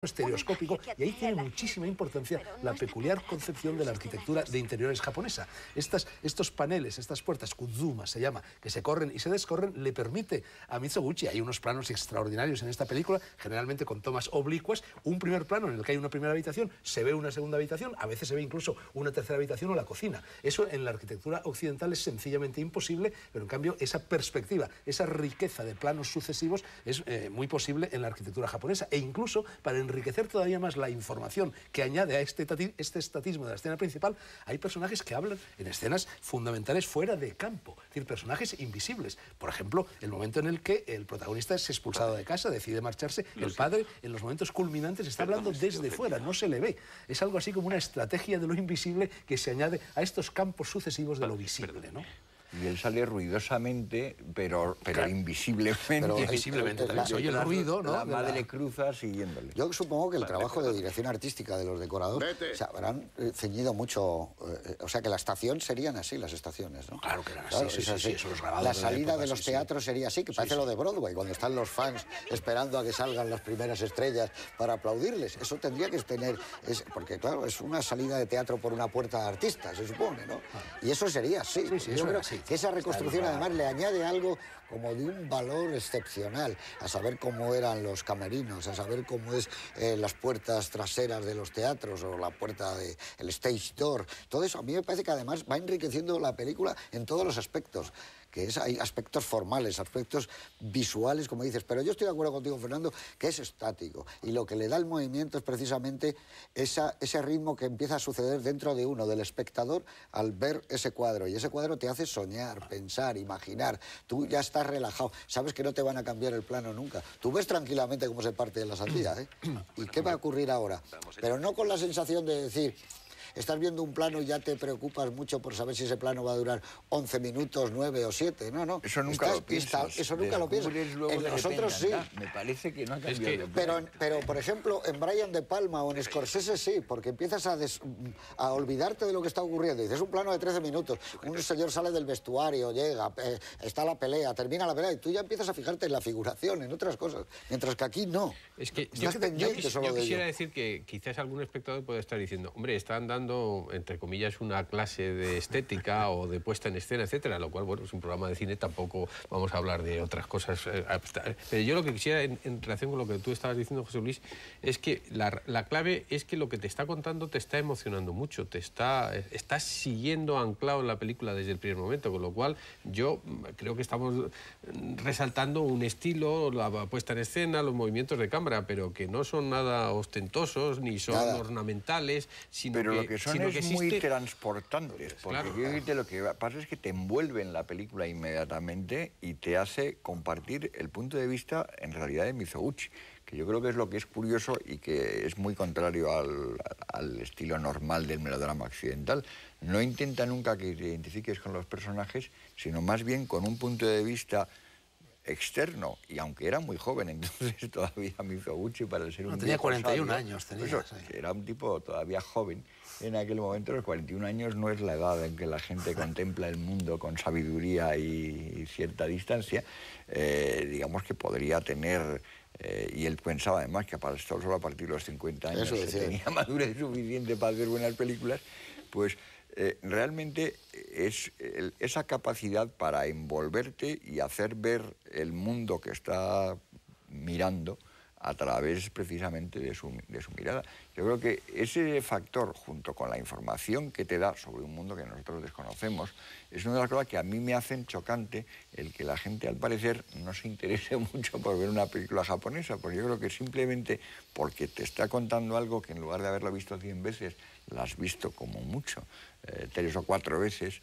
estereoscópico, y ahí tiene muchísima importancia la peculiar concepción de la arquitectura de interiores japonesa. Estos paneles, estas puertas, kuzuma se llama, que se corren y se descorren, le permite a Mizoguchi, hay unos planos extraordinarios en esta película, generalmente con tomas oblicuas, un primer plano en el que hay una primera habitación, se ve una segunda habitación, a veces se ve incluso una tercera habitación o la cocina. Eso en la arquitectura occidental es sencillamente imposible, pero en cambio esa perspectiva, esa riqueza de planos sucesivos es muy posible en la arquitectura japonesa, e incluso para enriquecer todavía más la información que añade a este estatismo de la escena principal, hay personajes que hablan en escenas fundamentales fuera de campo, es decir, personajes invisibles. Por ejemplo, el momento en el que el protagonista es expulsado de casa, decide marcharse, el padre en los momentos culminantes está hablando desde fuera, no se le ve. Es algo así como una estrategia de lo invisible que se añade a estos campos sucesivos de lo visible, ¿no? Y él sale ruidosamente, pero claro, invisiblemente. Pero invisiblemente también se oye el ruido, ¿no? La madre cruza siguiéndole. Yo supongo que el trabajo de dirección artística de los decoradores se habrán ceñido mucho. O sea, que la estación serían así, las estaciones, ¿no? Claro que eran así, sí, eso los grabados. La salida de los teatros sería así, que parece lo de Broadway, cuando están los fans esperando a que salgan las primeras estrellas para aplaudirles. Eso tendría que tener. Porque, claro, es una salida de teatro por una puerta de artista, se supone, ¿no? Y eso sería así. Yo creo que esa reconstrucción además le añade algo como de un valor excepcional, a saber cómo eran los camerinos, a saber cómo es las puertas traseras de los teatros o la puerta del stage door. Todo eso a mí me parece que además va enriqueciendo la película en todos los aspectos. Hay aspectos formales, aspectos visuales, como dices, pero yo estoy de acuerdo contigo, Fernando, que es estático, y lo que le da el movimiento es precisamente ese ritmo que empieza a suceder dentro de uno, del espectador, al ver ese cuadro, y ese cuadro te hace soñar, pensar, imaginar, tú ya estás relajado, sabes que no te van a cambiar el plano nunca, tú ves tranquilamente cómo se parte de la sandía, ¿eh? ¿Y qué va a ocurrir ahora? Pero no con la sensación de decir... Estás viendo un plano y ya te preocupas mucho por saber si ese plano va a durar 11 minutos, 9 o 7. No. Eso nunca lo piensas. Eso nunca lo piensas. En nosotros sí. Me parece que no ha cambiado. Pero, por ejemplo, en Brian De Palma o en Scorsese sí, porque empiezas a olvidarte de lo que está ocurriendo. Dices, es un plano de 13 minutos. Un señor sale del vestuario, llega, está la pelea, termina la pelea y tú ya empiezas a fijarte en la figuración, en otras cosas. Mientras que aquí no. Es que yo quisiera decir que quizás algún espectador puede estar diciendo, hombre, están dando, entre comillas, una clase de estética o de puesta en escena, etcétera, lo cual, bueno, es un programa de cine, tampoco vamos a hablar de otras cosas. Pero yo lo que quisiera, en relación con lo que tú estabas diciendo, José Luis, es que la clave es que lo que te está contando te está emocionando mucho, estás siguiendo anclado en la película desde el primer momento, con lo cual yo creo que estamos resaltando un estilo, la puesta en escena, los movimientos de cámara, pero que no son nada ostentosos, ni son ornamentales, sino pero que... lo que son es muy transportantes, porque claro, lo que pasa es que te envuelve en la película inmediatamente y te hace compartir el punto de vista, en realidad, de Mizoguchi, que yo creo que es lo que es curioso y que es muy contrario al estilo normal del melodrama occidental. No intenta nunca que te identifiques con los personajes, sino más bien con un punto de vista externo, y aunque era muy joven entonces todavía Mizoguchi para ser un tenía 41 años, era un tipo todavía joven en aquel momento. Los 41 años no es la edad en que la gente contempla el mundo con sabiduría y cierta distancia. Digamos que podría tener, y él pensaba además que solo a partir de los 50 años tenía madurez suficiente para hacer buenas películas, pues realmente es esa capacidad para envolverte y hacer ver el mundo que está mirando a través precisamente de su mirada. Yo creo que ese factor, junto con la información que te da sobre un mundo que nosotros desconocemos, es una de las cosas que a mí me hacen chocante el que la gente, al parecer, no se interese mucho por ver una película japonesa, porque yo creo que simplemente porque te está contando algo que en lugar de haberlo visto 100 veces, la has visto como mucho 3 o 4 veces,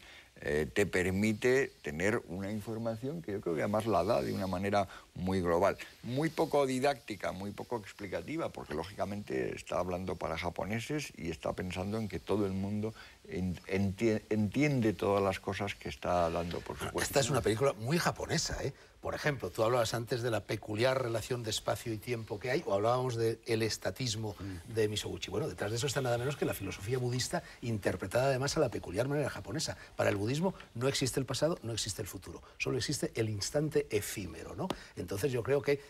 te permite tener una información que yo creo que además la da de una manera muy global, muy poco didáctica, muy poco explicativa, porque lógicamente está hablando para japoneses y está pensando en que todo el mundo entiende todas las cosas que está dando, por supuesto. Esta es una película muy japonesa, ¿eh? Por ejemplo, tú hablabas antes de la peculiar relación de espacio y tiempo que hay, o hablábamos del estatismo de Misoguchi. Bueno, detrás de eso está nada menos que la filosofía budista, interpretada además a la peculiar manera japonesa. Para el budismo no existe el pasado, no existe el futuro, solo existe el instante efímero, ¿no? Entonces yo creo que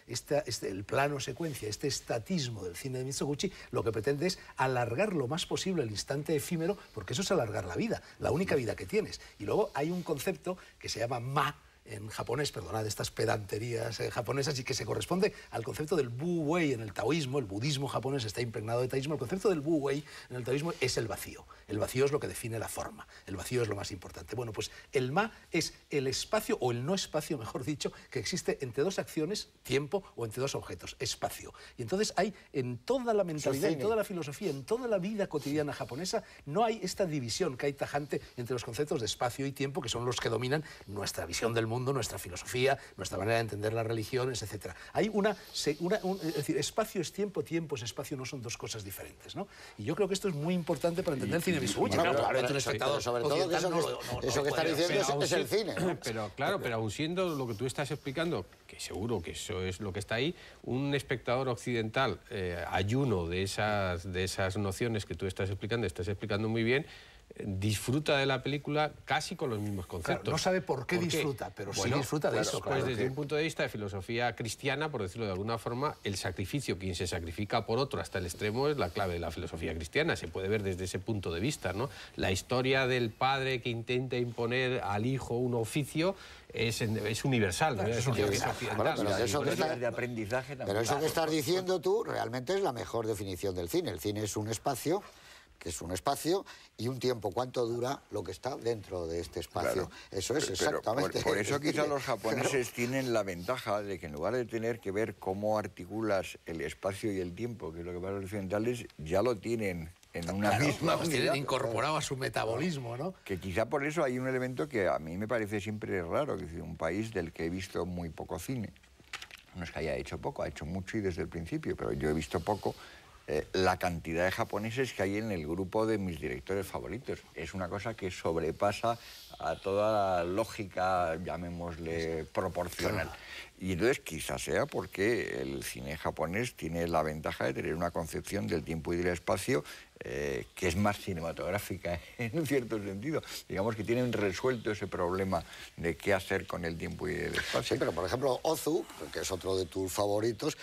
el plano secuencia, este estatismo del cine de Mizoguchi, lo que pretende es alargar lo más posible el instante efímero, porque eso es alargar la vida, la única vida que tienes. Y luego hay un concepto que se llama ma, en japonés, perdonad estas pedanterías japonesas, y que se corresponde al concepto del bu-wei en el taoísmo. El budismo japonés está impregnado de taoísmo. El concepto del bu-wei en el taoísmo es el vacío. El vacío es lo que define la forma. El vacío es lo más importante. Bueno, pues el ma es el espacio, o el no espacio, mejor dicho, que existe entre dos acciones, tiempo, o entre dos objetos, espacio. Y entonces hay en toda la mentalidad, en toda la filosofía, en toda la vida cotidiana japonesa, no hay esta división que hay tajante entre los conceptos de espacio y tiempo, que son los que dominan nuestra visión del mundo, nuestra filosofía, nuestra manera de entender las religiones, etc. Hay es decir, espacio es tiempo, tiempo es espacio, no son dos cosas diferentes, ¿no? Y yo creo que esto es muy importante para entender el cine de Mizoguchi. Bueno, claro, un espectador, sobre todo que eso que está diciendo es el cine, ¿no? Pero claro, pero aun siendo lo que tú estás explicando, que seguro que eso es lo que está ahí, un espectador occidental ayuno de esas nociones que tú estás explicando muy bien, disfruta de la película casi con los mismos conceptos. Claro, no sabe por qué disfruta, pero sí disfruta de eso. Pues desde un punto de vista de filosofía cristiana, por decirlo de alguna forma, el sacrificio, quien se sacrifica por otro hasta el extremo, es la clave de la filosofía cristiana. Se puede ver desde ese punto de vista, ¿no? La historia del padre que intenta imponer al hijo un oficio es universal, ¿no? Es occidental. De aprendizaje también. Pero eso que estás diciendo tú realmente es la mejor definición del cine. El cine es un espacio, que es un espacio, y un tiempo. ¿Cuánto dura lo que está dentro de este espacio? Claro, eso es exactamente. Por eso quizá los japoneses tienen la ventaja de que en lugar de tener que ver cómo articulas el espacio y el tiempo, que es lo que para los occidentales, ya lo tienen en una misma unidad. Tienen incorporado a su metabolismo, ¿no? Que quizá por eso hay un elemento que a mí me parece siempre raro, que es un país del que he visto muy poco cine. No es que haya hecho poco, ha hecho mucho y desde el principio, pero yo he visto poco. La cantidad de japoneses que hay en el grupo de mis directores favoritos. Es una cosa que sobrepasa a toda la lógica, llamémosle, proporcional. Y entonces quizás sea porque el cine japonés tiene la ventaja de tener una concepción del tiempo y del espacio que es más cinematográfica en un cierto sentido. Digamos que tienen resuelto ese problema de qué hacer con el tiempo y el espacio. Sí, pero por ejemplo Ozu, que es otro de tus favoritos,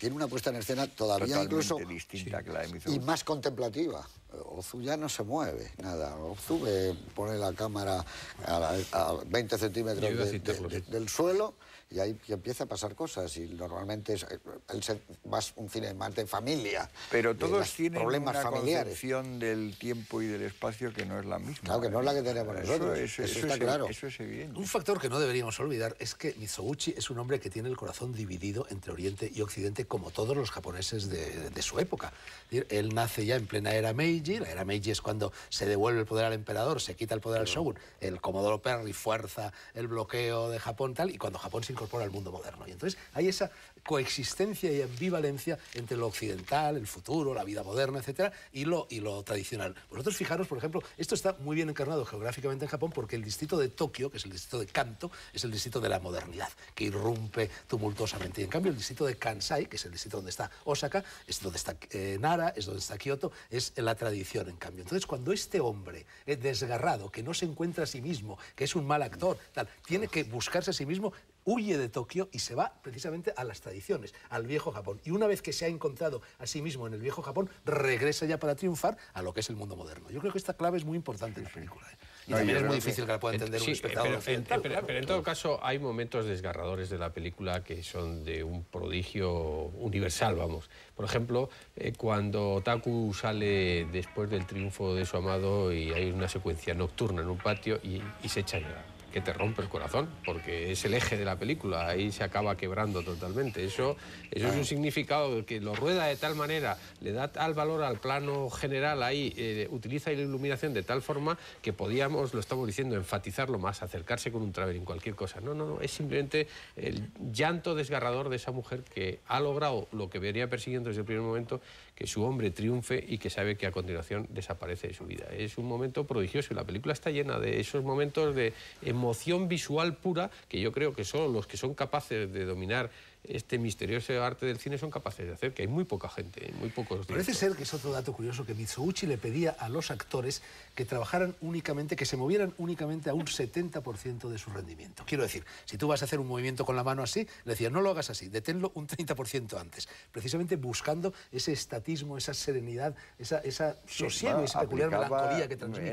tiene una puesta en escena todavía totalmente incluso distinta que la de Mizoguchi. Y más contemplativa. Ozu ya no se mueve, nada. Ozu pone la cámara a 20 centímetros del suelo y ahí empieza a pasar cosas. Y normalmente es más un cine más de familia. Pero todos tienen problemas familiares. Concepción del tiempo y del espacio que no es la misma. Claro, que no es la que tenemos nosotros. Eso está claro. Eso es evidente. Un factor que no deberíamos olvidar es que Mizoguchi es un hombre que tiene el corazón dividido entre Oriente y Occidente, como todos los japoneses de su época. Él nace ya en plena era Meiji. La era Meiji es cuando se devuelve el poder al emperador, se quita el poder al shogun. El Comodoro Perry fuerza el bloqueo de Japón, tal, y cuando Japón se incorpora al mundo moderno. Y entonces hay esa coexistencia y ambivalencia entre lo occidental, el futuro, la vida moderna, etcétera, y lo tradicional. Vosotros fijaros, por ejemplo, esto está muy bien encarnado geográficamente en Japón porque el distrito de Tokio, que es el distrito de Kanto, es el distrito de la modernidad, que irrumpe tumultuosamente. Y en cambio el distrito de Kansai, que es el distrito donde está Osaka, es donde está Nara, es donde está Kioto, es la tradición, en cambio. Entonces, cuando este hombre es desgarrado, que no se encuentra a sí mismo, que es un mal actor, tal, tiene que buscarse a sí mismo, huye de Tokio y se va precisamente a las tradiciones, al viejo Japón. Y una vez que se ha encontrado a sí mismo en el viejo Japón, regresa ya para triunfar a lo que es el mundo moderno. Yo creo que esta clave es muy importante en la película. Y también es muy difícil que la pueda entender un espectador. Pero en todo caso, hay momentos desgarradores de la película que son de un prodigio universal, vamos. Por ejemplo, cuando Taku sale después del triunfo de su amado y hay una secuencia nocturna en un patio y se echa a llorar, que te rompe el corazón, porque es el eje de la película, ahí se acaba quebrando totalmente. Eso es un significado que lo rueda de tal manera, le da tal valor al plano general ahí, utiliza la iluminación de tal forma que podíamos, lo estamos diciendo, enfatizarlo más, acercarse con un traveling, cualquier cosa. No, es simplemente el llanto desgarrador de esa mujer que ha logrado lo que venía persiguiendo desde el primer momento, que su hombre triunfe y que sabe que a continuación desaparece de su vida. Es un momento prodigioso y la película está llena de esos momentos de emoción emoción visual pura, que yo creo que solo los que son capaces de dominar este misterioso arte del cine son capaces de hacer, que hay muy poca gente, muy pocos directores. Parece ser que es otro dato curioso, que Mizoguchi le pedía a los actores que trabajaran únicamente, que se movieran únicamente a un 70% de su rendimiento. Quiero decir, si tú vas a hacer un movimiento con la mano así, le decía, no lo hagas así, deténlo un 30% antes, precisamente buscando ese estatismo, esa serenidad, esa sosiego, esa peculiar melancolía que transmite.